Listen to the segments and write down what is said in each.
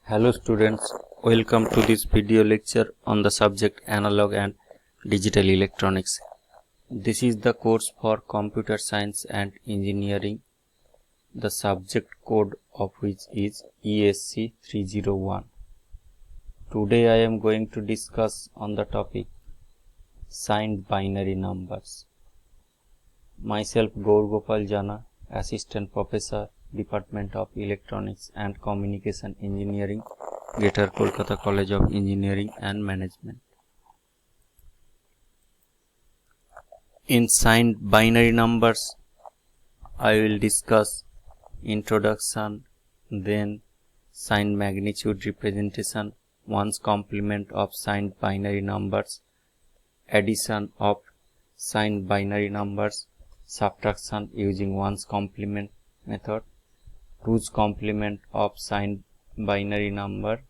Hello students, welcome to this video lecture on the subject Analog and Digital Electronics. This is the course for Computer Science and Engineering. The subject code of which is ESC 301. Today I am going to discuss on the topic signed binary numbers. Myself Gaur Gopal Jana, Assistant Professor, Department of Electronics and Communication Engineering, Greater Kolkata College of Engineering and Management. In signed binary numbers, I will discuss introduction, then signed magnitude representation, one's complement of signed binary numbers, addition of signed binary numbers, subtraction using one's complement method, two's complement of signed binary number,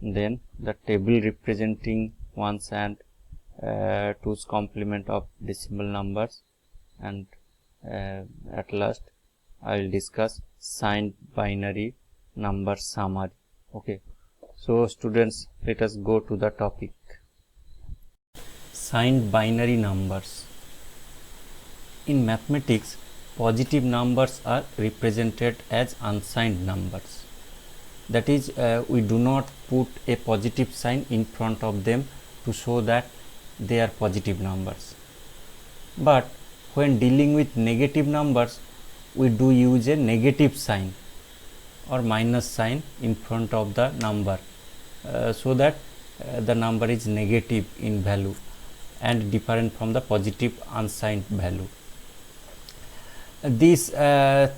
then the table representing one's and two's complement of decimal numbers, and at last I will discuss signed binary number summary. Okay, so students, let us go to the topic. Signed binary numbers. In mathematics, positive numbers are represented as unsigned numbers. That is, we do not put a positive sign in front of them to show that they are positive numbers. But when dealing with negative numbers, we do use a negative sign or minus sign in front of the number so that the number is negative in value and different from the positive unsigned value. These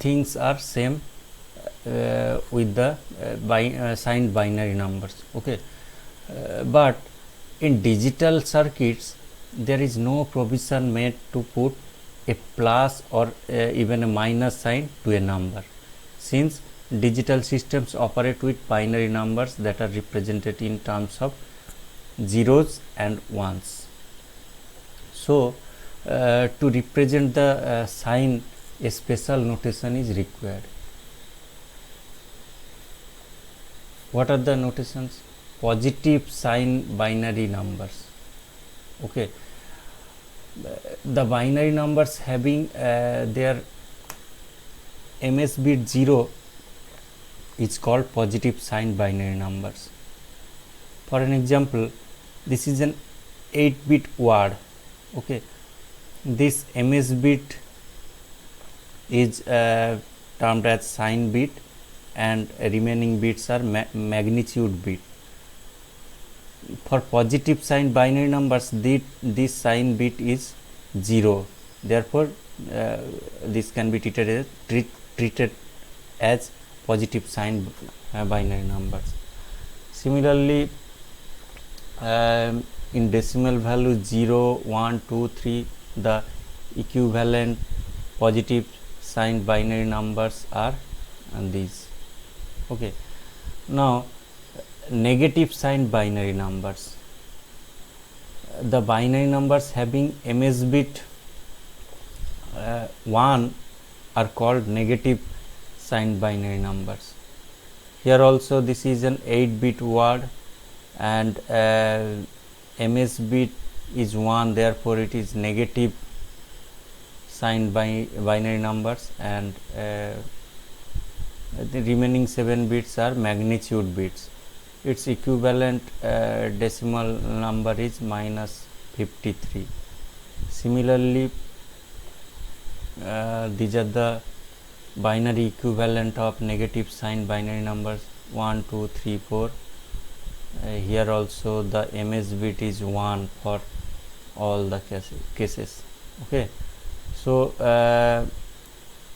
things are same with the signed binary numbers. Okay, but in digital circuits there is no provision made to put a plus or even a minus sign to a number, since digital systems operate with binary numbers that are represented in terms of zeros and ones. So to represent the sign, a special notation is required. What are the notations? Positive sign binary numbers. Okay, the binary numbers having their MS bit 0 is called positive sign binary numbers. For an example, this is an 8-bit word. Okay, this MS bit is termed as sign bit, and remaining bits are magnitude bit. For positive sign binary numbers, this sign bit is 0. Therefore, this can be treated as positive sign binary numbers. Similarly, in decimal value 0, 1, 2, 3, the equivalent positive signed binary numbers are these. Okay, now negative signed binary numbers. The binary numbers having MS bit 1 are called negative signed binary numbers. Here also this is an 8-bit word, and MS bit is 1, therefore it is negative signed by binary numbers, and the remaining 7 bits are magnitude bits. Its equivalent decimal number is minus 53. Similarly, these are the binary equivalent of negative signed binary numbers 1, 2, 3, 4. Here also the MS bit is 1 for all the cases. Okay, so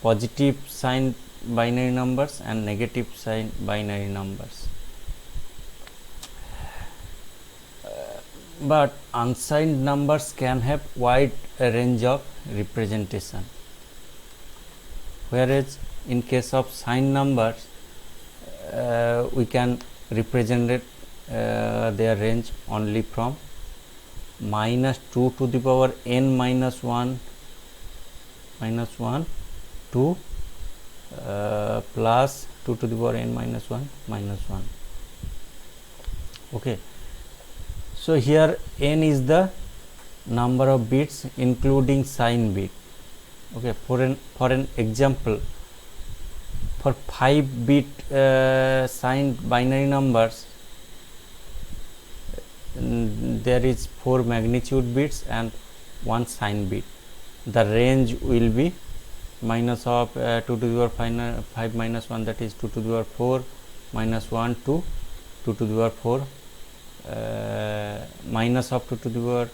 positive signed binary numbers and negative signed binary numbers. But unsigned numbers can have wide range of representation, whereas in case of signed numbers we can represent their range only from minus 2 to the power n minus 1 to plus 2 to the power n minus 1 minus 1. Okay, so here n is the number of bits including sign bit. Okay, for an example, for 5-bit signed binary numbers, there is 4 magnitude bits and 1 sign bit. The range will be minus of 2 to the power 5 minus 1, that is 2 to the power 4 minus 1 to 2 to the power 4 minus of 2 to the power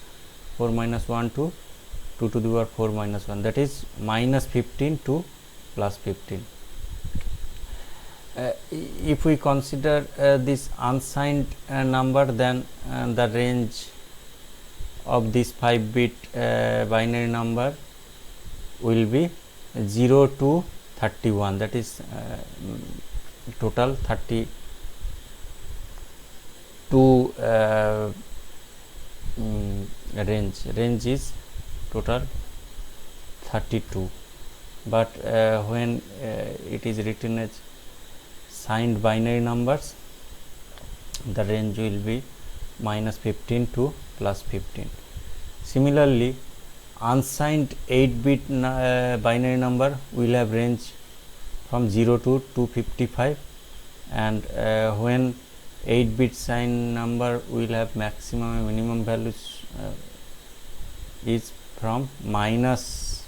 4 minus 1 to 2 to the power 4 minus 1, that is minus 15 to plus 15. If we consider this unsigned number, then the range of this 5-bit binary number will be 0 to 31, that is total 32 range is total 32, but when it is written as signed binary numbers, the range will be minus 15 to plus 15. Similarly, unsigned 8-bit binary number will have range from 0 to 255, and when 8-bit signed number will have maximum and minimum values is from minus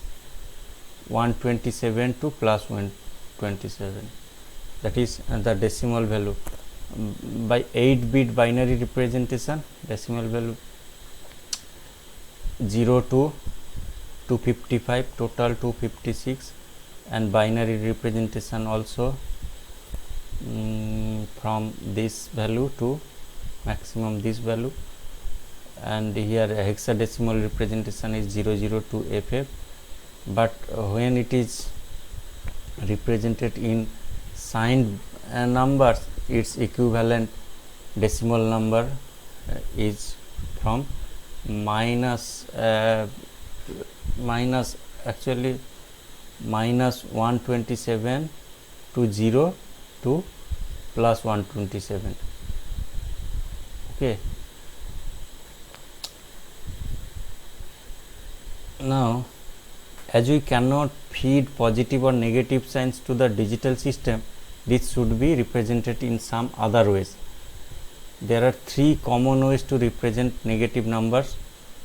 127 to plus 127, that is the decimal value. By 8-bit binary representation, decimal value 0 to 255, total 256, and binary representation also from this value to maximum this value, and here hexadecimal representation is 002FF, but when it is represented in signed numbers, its equivalent decimal number is from minus actually minus 127 to 0 to plus 127. Okay, now as we cannot feed positive or negative signs to the digital system, this should be represented in some other ways. There are 3 common ways to represent negative numbers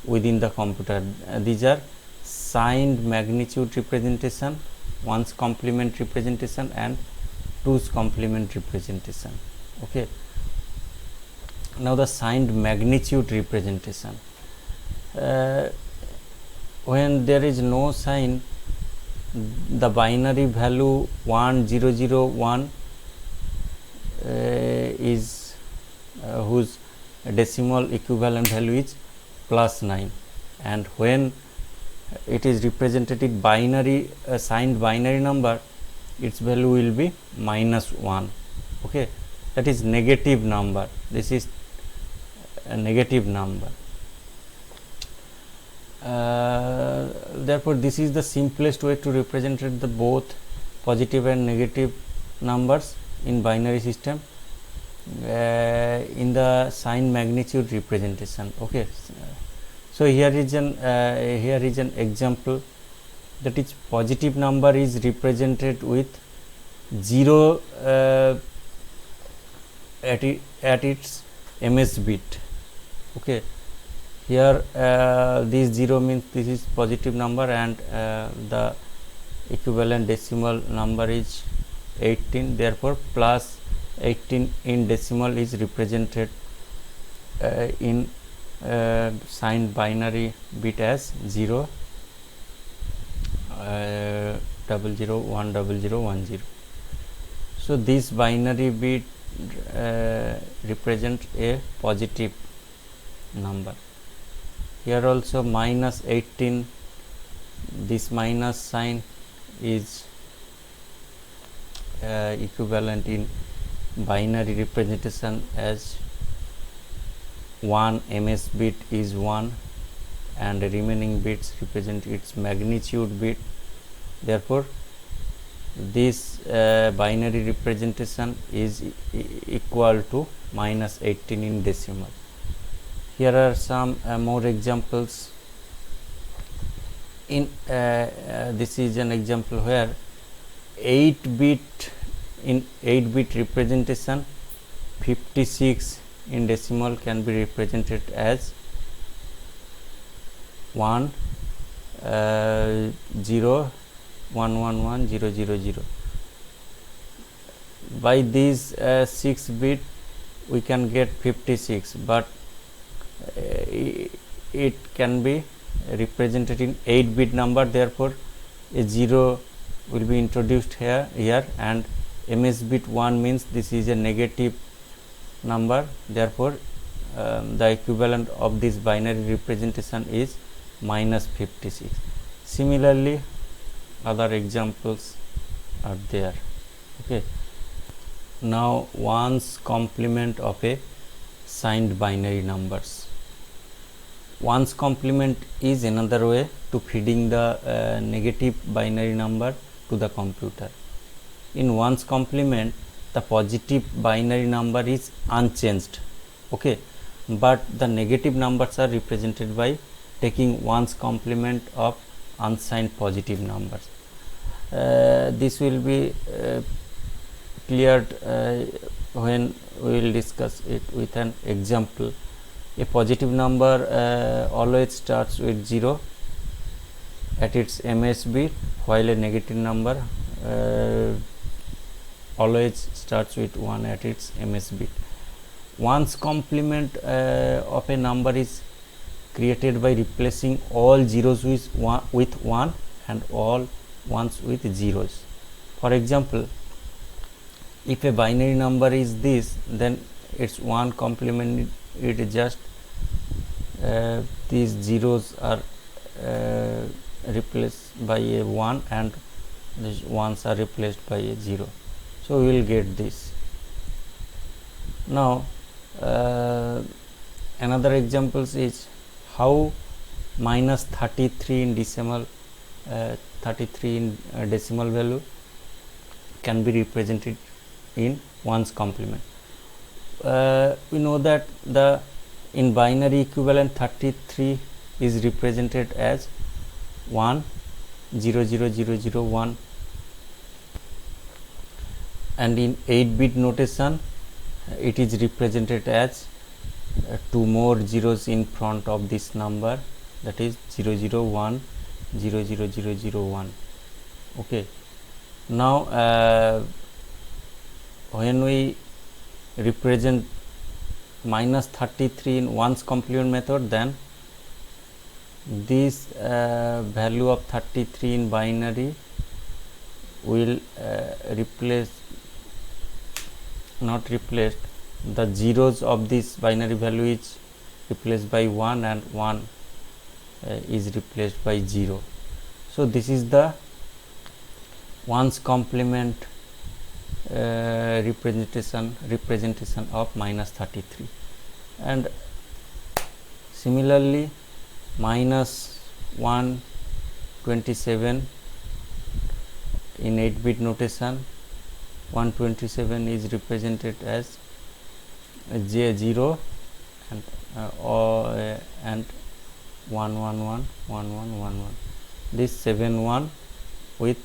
within the computer. These are signed magnitude representation, 1's complement representation, and 2's complement representation. Okay, now the signed magnitude representation. When there is no sign, the binary value 1001 is whose decimal equivalent value is plus 9, and when it is represented in binary signed binary number, its value will be minus 1. Okay, that is negative number. This is a negative number. Therefore, this is the simplest way to represent the both positive and negative numbers in binary system in the sign magnitude representation. Okay, so here is an example, that is positive number is represented with 0 at its ms bit. Okay, here this 0 means this is positive number, and the equivalent decimal number is 18. Therefore, plus 18 in decimal is represented in signed binary bit as 0 001010. So this binary bit represents a positive number. Here also minus 18, this minus sign is equivalent in binary representation as 1 ms bit is 1, and the remaining bits represent its magnitude bit. Therefore, this binary representation is equal to minus 18 in decimal. Here are some more examples. In this is an example where 8-bit representation 56 in decimal can be represented as 1 0 1 1 1 0 0 0. By these 6-bit we can get 56, but it can be represented in 8-bit number, therefore a 0 will be introduced here, and ms bit 1 means this is a negative number, therefore the equivalent of this binary representation is minus 56. Similarly, other examples are there. Okay, now ones complement of a signed binary numbers. Ones complement is another way to feeding the negative binary number to the computer. In ones complement, the positive binary number is unchanged, okay, but the negative numbers are represented by taking ones complement of unsigned positive numbers. This will be cleared when we will discuss it with an example. A positive number always starts with 0 at its ms bit, while a negative number always starts with 1 at its ms bit. Ones complement of a number is created by replacing all zeros with 1 and all ones with zeros. For example, if a binary number is this, then its one complement it is just these zeros are replaced by a 1 and these ones are replaced by a 0. So we will get this. Now another examples is how minus 33 in decimal decimal value can be represented in ones complement. We know that the in binary equivalent 33 is represented as 1 0 0 0 0 1, and in 8-bit notation it is represented as 2 more zeros in front of this number, that is 0 0 1 0 0 0 0 1. Okay, now when we represent minus 33 in ones complement method, then this value of 33 in binary will the zeros of this binary value is replaced by 1 and 1 is replaced by 0. So this is the ones complement representation of minus 33. And similarly, minus 127 in 8-bit notation, 127 is represented as J0 and 111 1111. This 71 with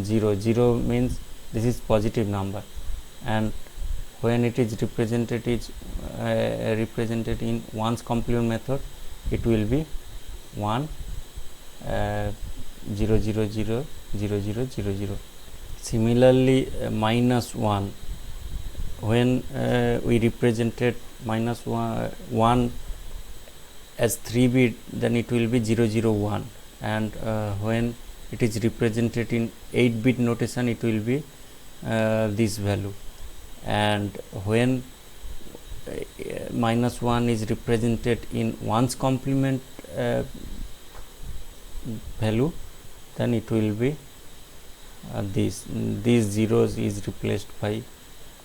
0 means this is positive number, and when it is represented in ones complement method, it will be 1 0 0 0 0 0 0 0. Similarly, minus 1, when we represented minus 1 as 3-bit, then it will be 0 0 1, and when it is represented in 8-bit notation, it will be this value. And when minus 1 is represented in ones complement value, then it will be these zeros is replaced by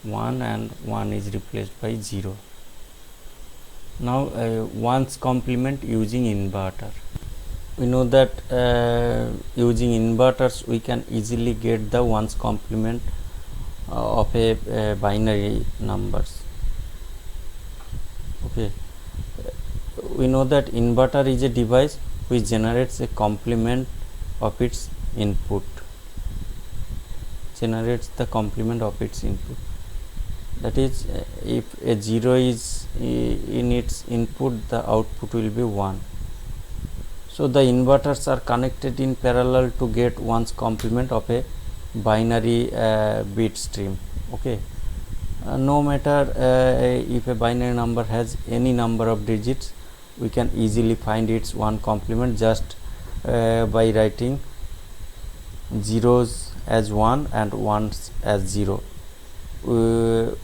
1 and 1 is replaced by 0. Now ones complement using inverter. We know that using inverters we can easily get the ones complement of a binary numbers. Okay, we know that inverter is a device which generates a complement of its input, that is, if a 0 is in its input, the output will be 1. So the inverters are connected in parallel to get one's complement of a binary bit stream. Okay, no matter if a binary number has any number of digits, we can easily find its one complement just by writing zeros as 1 and ones as 0. Will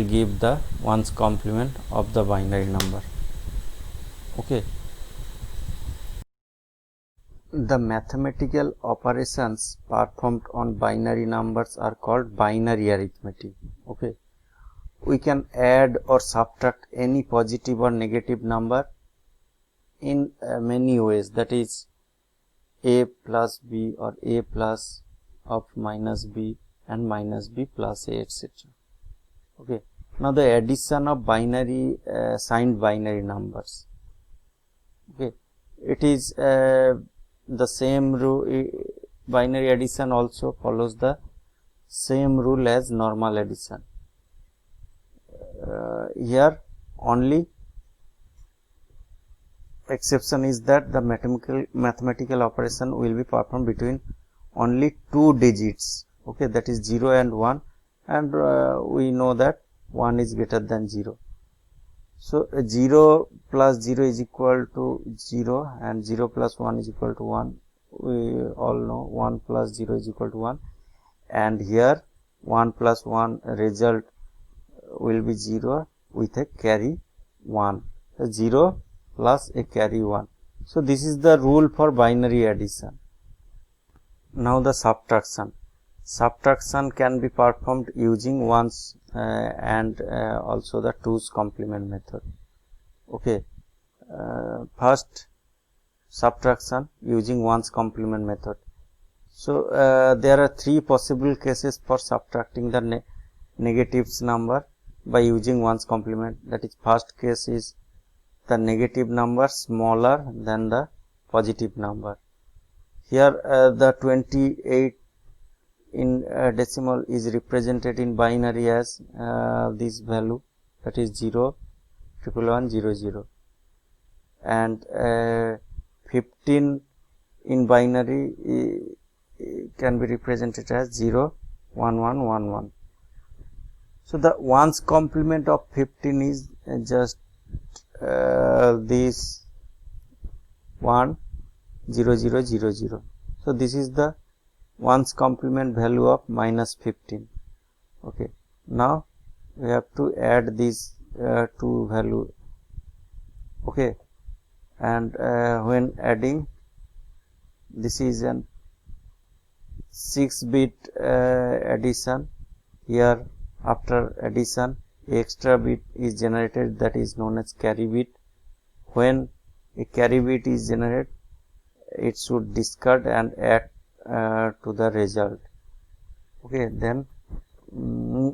give the ones complement of the binary number. Okay, the mathematical operations performed on binary numbers are called binary arithmetic. Okay, we can add or subtract any positive or negative number in many ways, that is a plus b or a plus of minus b and minus b plus a, etc. Okay, now the addition of binary signed binary numbers. Okay, it is the same rule. Binary addition also follows the same rule as normal addition. Here only exception is that the mathematical operation will be performed between only 2 digits. Okay, that is 0 and 1, and we know that 1 is greater than 0. So 0 plus 0 is equal to 0 and 0 plus 1 is equal to 1. We all know 1 plus 0 is equal to 1, and here 1 plus 1 result will be 0 with a carry 1. 0 plus a carry 1. So this is the rule for binary addition. Now the subtraction. Subtraction can be performed using ones and also the twos complement method. Okay, first subtraction using ones complement method. So there are 3 possible cases for subtracting the negatives number by using ones complement. That is, first case is the negative number smaller than the positive number. Here the 28 in decimal is represented in binary as this value, that is 0, 111, 0, 0, and 15 in binary can be represented as 0, 1, 1, 1, 1. So the ones complement of 15 is just this 1, 0, 0, 0, 0. So this is the ones complement value of minus 15. Okay, now we have to add these two value. Okay, and when adding, this is an 6-bit addition. Here after addition, extra bit is generated, that is known as carry bit. When a carry bit is generated, it should discard and add to the result. Okay, then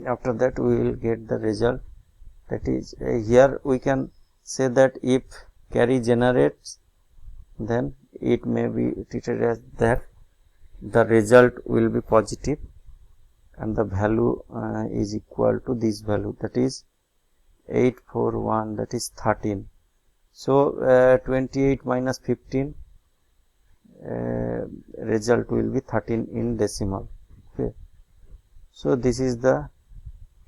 after that we will get the result. That is, here we can say that if carry generates, then it may be treated as that the result will be positive and the value is equal to this value, that is 841, that is 13. So 28 minus 15 result will be 13 in decimal. Okay, so this is the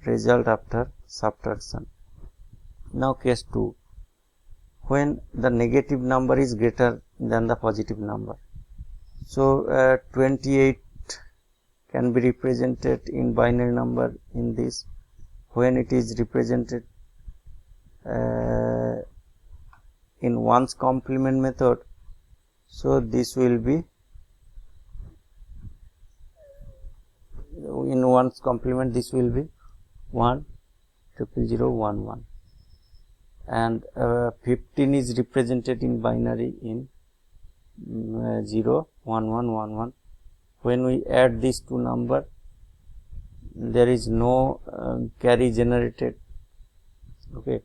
result after subtraction. Now case 2, when the negative number is greater than the positive number. So 28 can be represented in binary number in this, when it is represented in ones complement method. So this will be in ones complement, this will be 1 0 0 1 1, and 15 is represented in binary in 0 1 1 1 1. When we add these two number, there is no carry generated. Okay,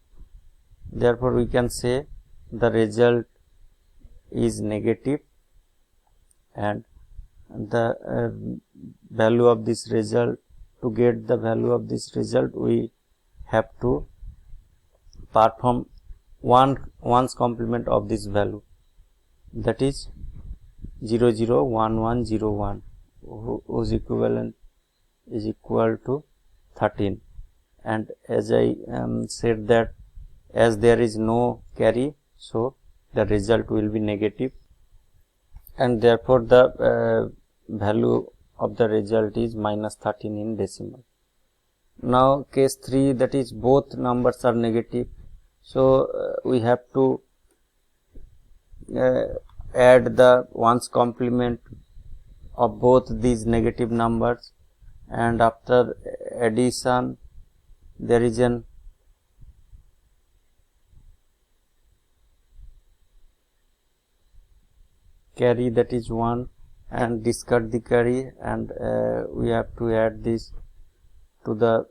Therefore, we can say the result is negative, and the value of this result, to get the value of this result, we have to perform one's complement of this value, that is 0 0 1 1 0 1, whose equivalent is equal to 13. And as I said that as there is no carry, so the result will be negative, and therefore the value of the result is minus 13 in decimal. Now case 3, that is both numbers are negative, so we have to add the ones complement of both these negative numbers, and after addition there is an carry, that is 1, and discard the carry, and we have to add this to the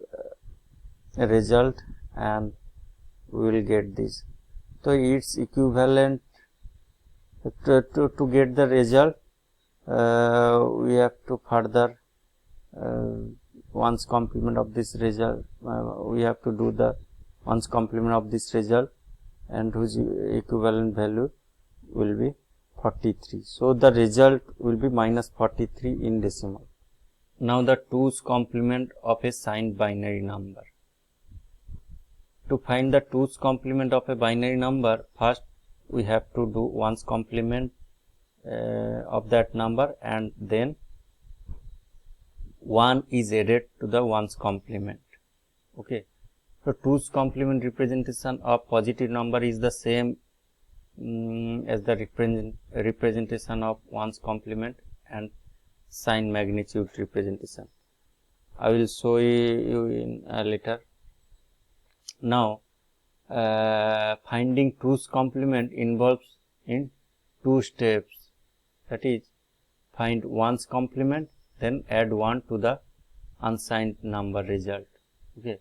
result, and we will get this. So its equivalent, to get the result, we have to further ones complement of this result, we have to do the ones complement of this result, and whose equivalent value will be 43. So the result will be minus 43 in decimal. Now the 2's complement of a signed binary number. To find the 2's complement of a binary number, first we have to do ones complement of that number, and then 1 is added to the ones complement. Okay. So 2's complement representation of positive number is the same as the representation of ones complement and sign magnitude representation. I will show you in later. Now finding 2's complement involves in 2 steps, that is find ones complement, then add 1 to the unsigned number result. Okay.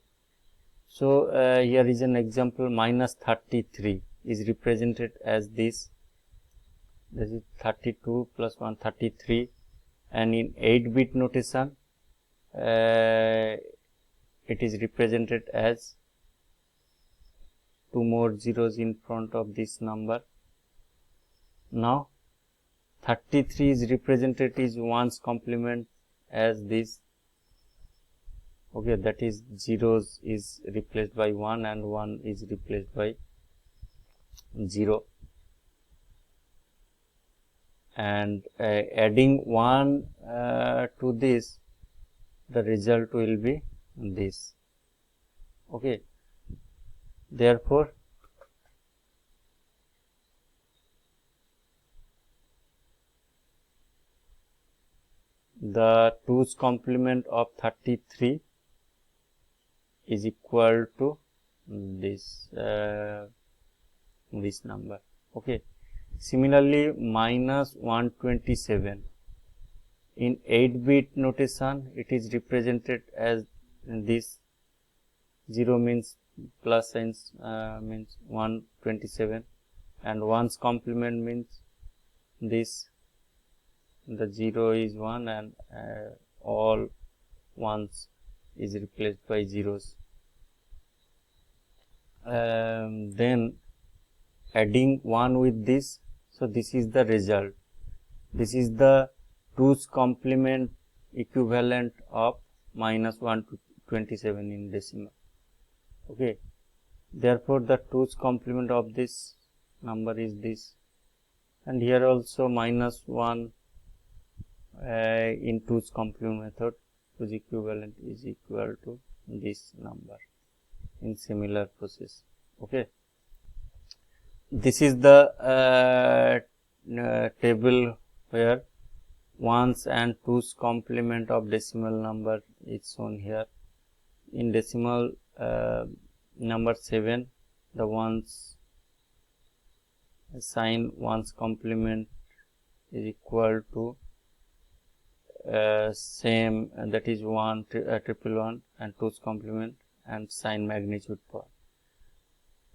So here is an example, minus 33 is represented as this is 32 plus 1 33, and in 8-bit notation it is represented as 2 more zeros in front of this number. Now 33 is represented is ones complement as this. Okay, that is zeros is replaced by 1 and 1 is replaced by 0, and adding 1 to this, the result will be this. Okay. Therefore the 2's complement of 33 is equal to this this number. Okay. Similarly, minus 127 in 8-bit notation, it is represented as this. 0 means plus signs means 127, and ones complement means this, the 0 is 1 and all ones is replaced by zeros. Then adding 1 with this, so this is the result. This is the 2's complement equivalent of minus 127 in decimal. Okay. Therefore the 2's complement of this number is this, and here also minus 1 in 2's complement method, whose equivalent is equal to this number in similar process. Okay. This is the table where ones and 2's complement of decimal number is shown here. In decimal number 7, the ones sign ones complement is equal to same, that is 1 triple 1 and 2's complement and sign magnitude power.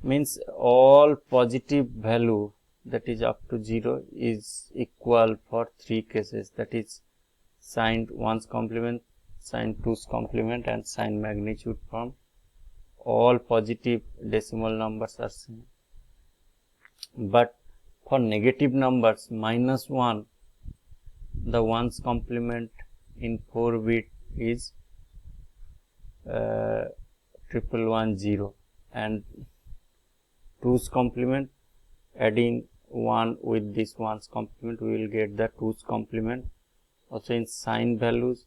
means all positive value that is up to 0 is equal for 3 cases, that is sin 1's complement, sin 2's complement and sin magnitude form. All positive decimal numbers are same. But for negative numbers, minus 1, the 1's complement in 4 bit is 1110, and 2's complement, adding 1 with this 1's complement, we will get the 2's complement. Also in sign values,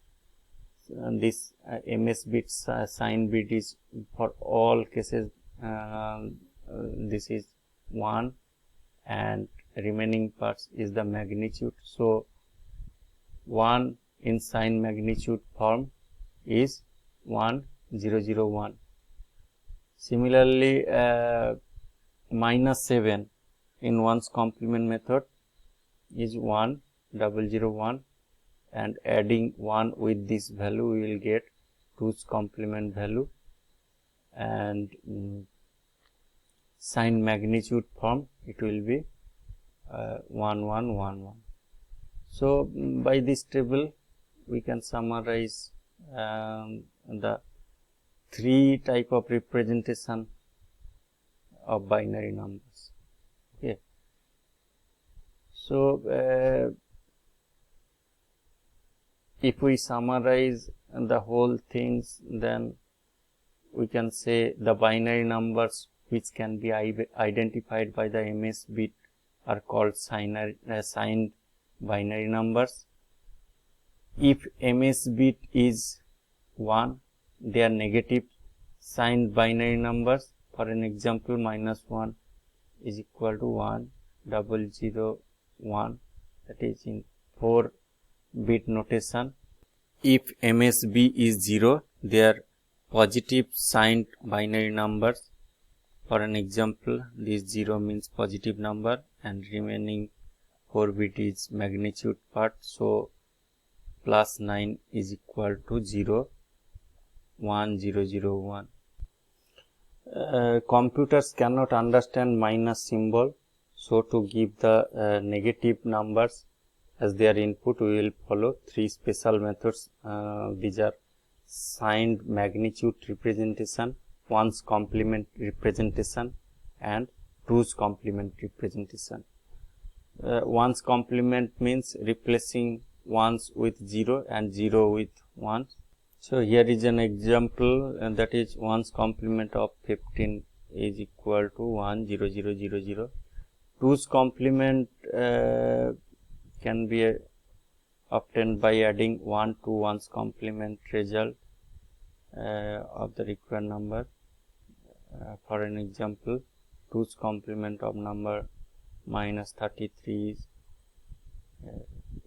this ms bit, sign bit is for all cases, this is 1 and remaining parts is the magnitude. So 1 in sign magnitude form is 1001. Similarly, minus 7 in 1's complement method is 1001, and adding 1 with this value we will get 2's complement value, and sign magnitude form it will be 1111. So by this table we can summarize the 3 type of representation of binary numbers. Okay. So if we summarize the whole things, then we can say the binary numbers which can be identified by the ms bit are called signed binary numbers. If ms bit is 1, they are negative signed binary numbers. For an example, minus 1 is equal to 1001, that is in 4 bit notation. If MSB is 0, they are positive signed binary numbers. For an example, this 0 means positive number and remaining 4 bit is magnitude part. So plus 9 is equal to 0, 1001. Computers cannot understand minus symbol, so to give the negative numbers as their input, we will follow 3 special methods. These are signed magnitude representation, 1's complement representation and 2's complement representation. 1's complement means replacing 1's with 0 and 0 with 1. So here is an example, and that is 1's complement of 15 is equal to 10000. 2's complement can be obtained by adding 1 to 1's complement result of the required number. For an example, 2's complement of number minus 33 is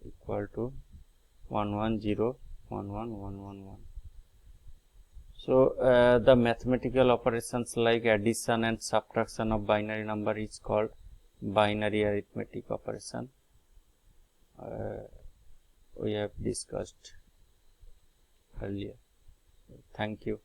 equal to 11011111. So the mathematical operations like addition and subtraction of binary number is called binary arithmetic operation. We have discussed earlier. Thank you.